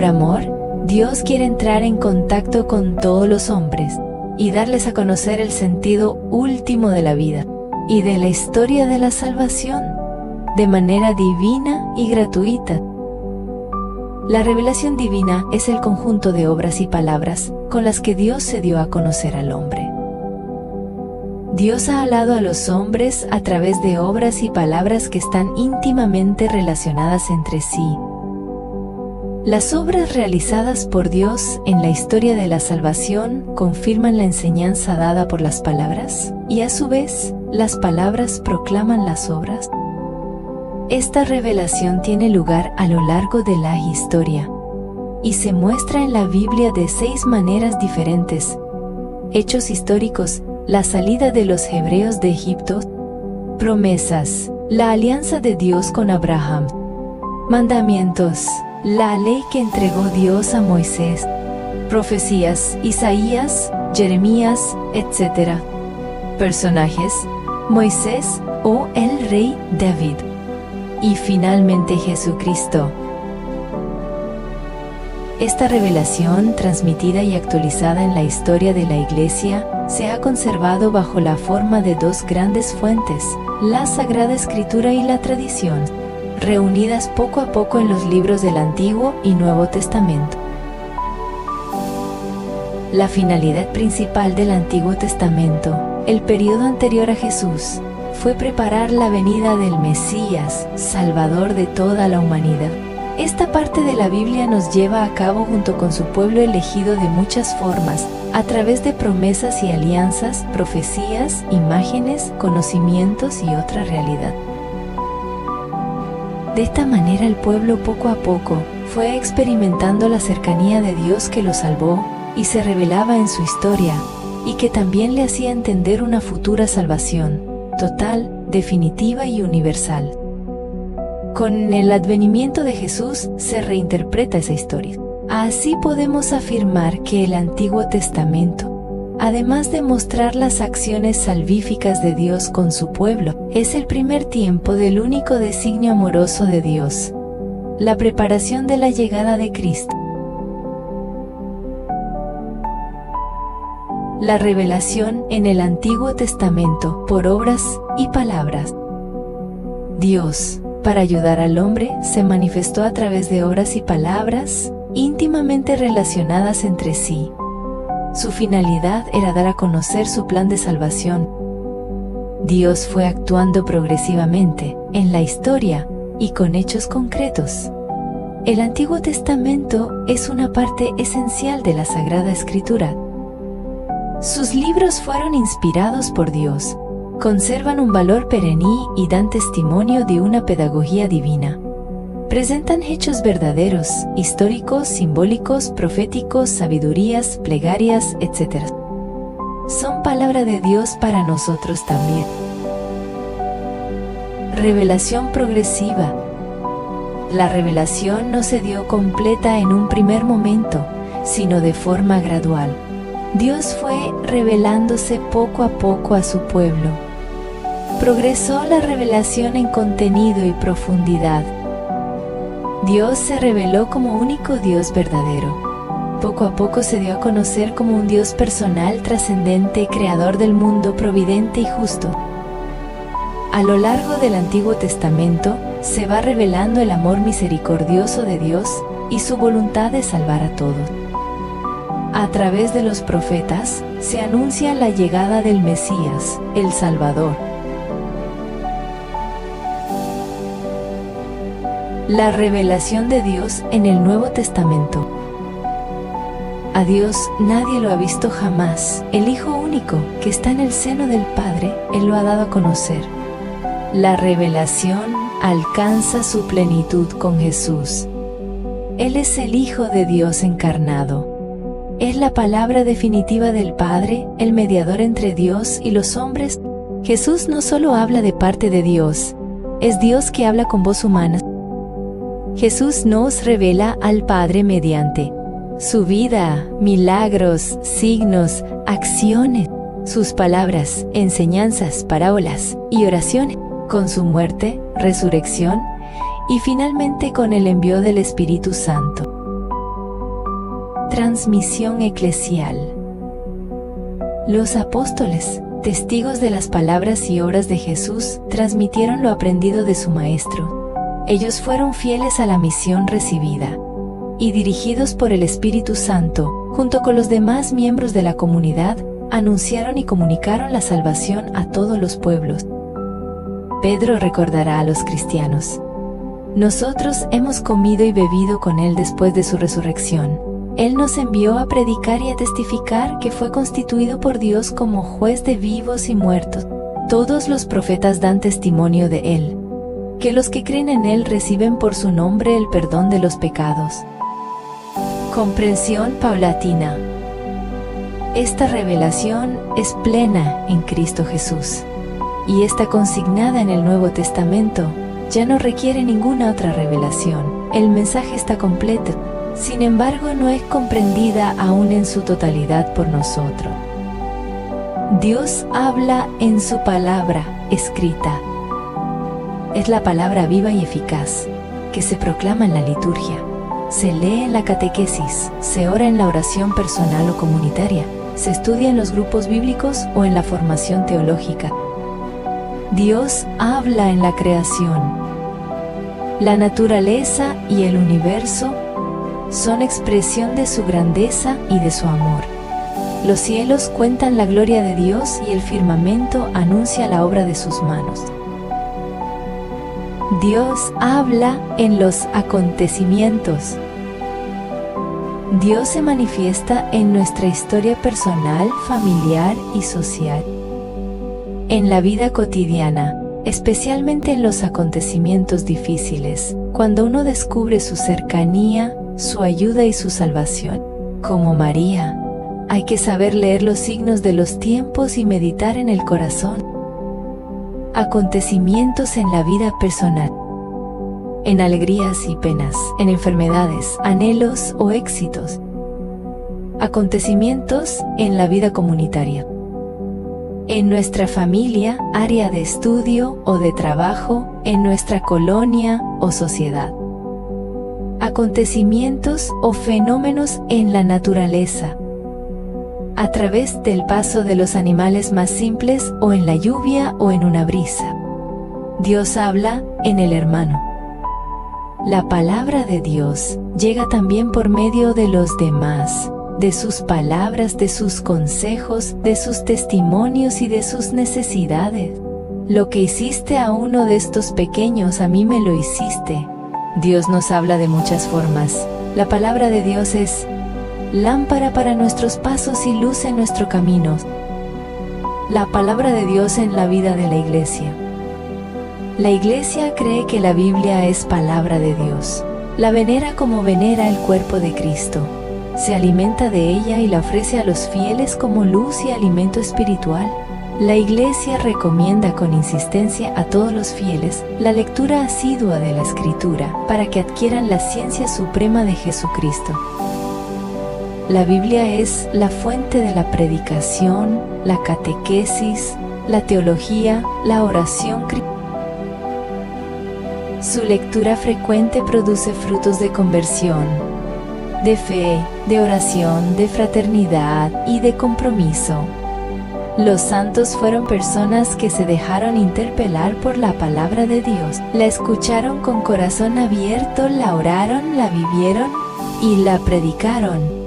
Por amor, Dios quiere entrar en contacto con todos los hombres y darles a conocer el sentido último de la vida y de la historia de la salvación, de manera divina y gratuita. La revelación divina es el conjunto de obras y palabras con las que Dios se dio a conocer al hombre. Dios ha hablado a los hombres a través de obras y palabras que están íntimamente relacionadas entre sí. Las obras realizadas por Dios en la historia de la salvación confirman la enseñanza dada por las palabras, y a su vez, las palabras proclaman las obras. Esta revelación tiene lugar a lo largo de la historia, y se muestra en la Biblia de 6 maneras diferentes: hechos históricos, la salida de los hebreos de Egipto, promesas, la alianza de Dios con Abraham, mandamientos, la ley que entregó Dios a Moisés, profecías, Isaías, Jeremías, etc. Personajes, Moisés o el rey David. Y finalmente Jesucristo. Esta revelación, transmitida y actualizada en la historia de la Iglesia, se ha conservado bajo la forma de 2 grandes fuentes, la Sagrada Escritura y la tradición, reunidas poco a poco en los libros del Antiguo y Nuevo Testamento. La finalidad principal del Antiguo Testamento, el período anterior a Jesús, fue preparar la venida del Mesías, Salvador de toda la humanidad. Esta parte de la Biblia nos lleva a cabo junto con su pueblo elegido de muchas formas, a través de promesas y alianzas, profecías, imágenes, conocimientos y otra realidad. De esta manera el pueblo poco a poco fue experimentando la cercanía de Dios que lo salvó y se revelaba en su historia, y que también le hacía entender una futura salvación, total, definitiva y universal. Con el advenimiento de Jesús se reinterpreta esa historia. Así podemos afirmar que el Antiguo Testamento, además de mostrar las acciones salvíficas de Dios con su pueblo, es el primer tiempo del único designio amoroso de Dios, la preparación de la llegada de Cristo. La revelación en el Antiguo Testamento por obras y palabras. Dios, para ayudar al hombre, se manifestó a través de obras y palabras íntimamente relacionadas entre sí. Su finalidad era dar a conocer su plan de salvación. Dios fue actuando progresivamente en la historia y con hechos concretos. El Antiguo Testamento es una parte esencial de la Sagrada Escritura. Sus libros fueron inspirados por Dios, conservan un valor perenne y dan testimonio de una pedagogía divina. Presentan hechos verdaderos, históricos, simbólicos, proféticos, sabidurías, plegarias, etc. Son palabra de Dios para nosotros también. Revelación progresiva. La revelación no se dio completa en un primer momento, sino de forma gradual. Dios fue revelándose poco a poco a su pueblo. Progresó la revelación en contenido y profundidad. Dios se reveló como único Dios verdadero. Poco a poco se dio a conocer como un Dios personal, trascendente, creador del mundo, providente y justo. A lo largo del Antiguo Testamento se va revelando el amor misericordioso de Dios y su voluntad de salvar a todos. A través de los profetas se anuncia la llegada del Mesías, el Salvador. La revelación de Dios en el Nuevo Testamento. A Dios nadie lo ha visto jamás. El Hijo único, que está en el seno del Padre, Él lo ha dado a conocer. La revelación alcanza su plenitud con Jesús. Él es el Hijo de Dios encarnado. Es la palabra definitiva del Padre, el mediador entre Dios y los hombres. Jesús no solo habla de parte de Dios, es Dios que habla con voz humana. Jesús nos revela al Padre mediante su vida, milagros, signos, acciones, sus palabras, enseñanzas, parábolas y oraciones, con su muerte, resurrección y finalmente con el envío del Espíritu Santo. transmisión eclesial. Los apóstoles, testigos de las palabras y obras de Jesús, transmitieron lo aprendido de su Maestro. Ellos fueron fieles a la misión recibida, y dirigidos por el Espíritu Santo, junto con los demás miembros de la comunidad, anunciaron y comunicaron la salvación a todos los pueblos. Pedro recordará a los cristianos: nosotros hemos comido y bebido con Él después de su resurrección. Él nos envió a predicar y a testificar que fue constituido por Dios como juez de vivos y muertos. Todos los profetas dan testimonio de Él, que los que creen en Él reciben por su nombre el perdón de los pecados. Comprensión paulatina. Esta revelación es plena en Cristo Jesús, y está consignada en el Nuevo Testamento. Ya no requiere ninguna otra revelación. El mensaje está completo. Sin embargo, no es comprendida aún en su totalidad por nosotros. Dios habla en su palabra escrita. Es la palabra viva y eficaz, que se proclama en la liturgia, se lee en la catequesis, se ora en la oración personal o comunitaria, se estudia en los grupos bíblicos o en la formación teológica. Dios habla en la creación. La naturaleza y el universo son expresión de su grandeza y de su amor. Los cielos cuentan la gloria de Dios y el firmamento anuncia la obra de sus manos. Dios habla en los acontecimientos. Dios se manifiesta en nuestra historia personal, familiar y social. En la vida cotidiana, especialmente en los acontecimientos difíciles, cuando uno descubre su cercanía, su ayuda y su salvación. Como María, hay que saber leer los signos de los tiempos y meditar en el corazón. Acontecimientos en la vida personal. En alegrías y penas, en enfermedades, anhelos o éxitos. Acontecimientos en la vida comunitaria. En nuestra familia, área de estudio o de trabajo, en nuestra colonia o sociedad. Acontecimientos o fenómenos en la naturaleza. A través del paso de los animales más simples o en la lluvia o en una brisa. Dios habla en el hermano. La palabra de Dios llega también por medio de los demás, de sus palabras, de sus consejos, de sus testimonios y de sus necesidades. Lo que hiciste a uno de estos pequeños, a mí me lo hiciste. Dios nos habla de muchas formas. La palabra de Dios es lámpara para nuestros pasos y luz en nuestro camino. La palabra de Dios en la vida de la Iglesia. La Iglesia cree que la Biblia es palabra de Dios. La venera como venera el cuerpo de Cristo. Se alimenta de ella y la ofrece a los fieles como luz y alimento espiritual. La Iglesia recomienda con insistencia a todos los fieles la lectura asidua de la Escritura para que adquieran la ciencia suprema de Jesucristo. La Biblia es la fuente de la predicación, la catequesis, la teología, la oración cristiana. Su lectura frecuente produce frutos de conversión, de fe, de oración, de fraternidad y de compromiso. Los santos fueron personas que se dejaron interpelar por la palabra de Dios, la escucharon con corazón abierto, la oraron, la vivieron y la predicaron.